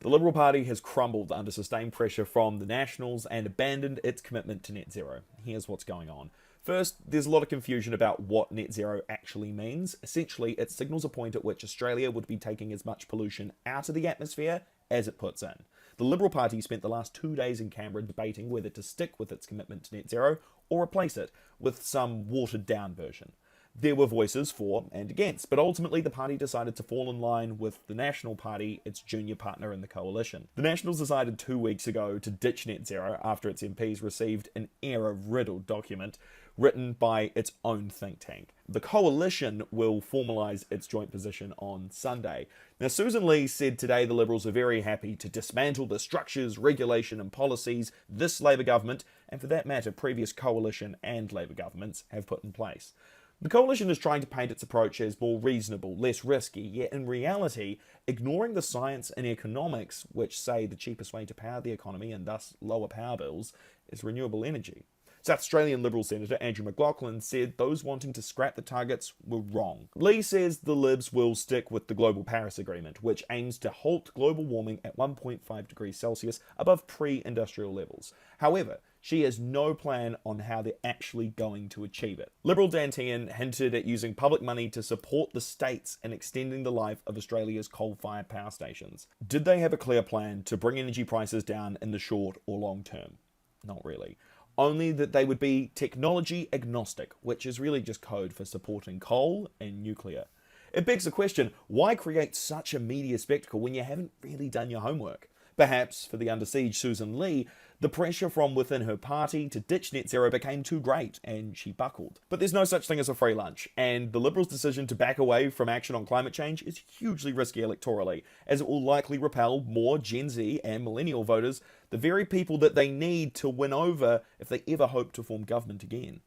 The Liberal Party has crumbled under sustained pressure from the Nationals and abandoned its commitment to net zero. Here's what's going on. First, there's a lot of confusion about what net zero actually means. Essentially, it signals a point at which Australia would be taking as much pollution out of the atmosphere as it puts in. The Liberal Party spent the last 2 days in Canberra debating whether to stick with its commitment to net zero or replace it with some watered down version. There were voices for and against, but ultimately the party decided to fall in line with the National Party, its junior partner in the coalition. The Nationals decided 2 weeks ago to ditch net zero after its MPs received an error-riddled document written by its own think tank. The coalition will formalise its joint position on Sunday. Now, Susan Lee said today the Liberals are very happy to dismantle the structures, regulation and policies this Labor government, and for that matter previous coalition and Labor governments, have put in place. The coalition is trying to paint its approach as more reasonable, less risky, yet in reality, ignoring the science and economics which say the cheapest way to power the economy and thus lower power bills is renewable energy. South Australian Liberal Senator Andrew McLaughlin said those wanting to scrap the targets were wrong. Lee says the Libs will stick with the Global Paris Agreement, which aims to halt global warming at 1.5 degrees Celsius above pre-industrial levels. However, she has no plan on how they're actually going to achieve it. Liberal Dan Tehan hinted at using public money to support the states in extending the life of Australia's coal-fired power stations. Did they have a clear plan to bring energy prices down in the short or long term? Not really. Only that they would be technology agnostic, which is really just code for supporting coal and nuclear. It begs the question, why create such a media spectacle when you haven't really done your homework? Perhaps, for the under siege Susan Lee, the pressure from within her party to ditch net zero became too great and she buckled. But there's no such thing as a free lunch, and the Liberals' decision to back away from action on climate change is hugely risky electorally, as it will likely repel more Gen Z and millennial voters, the very people that they need to win over if they ever hope to form government again.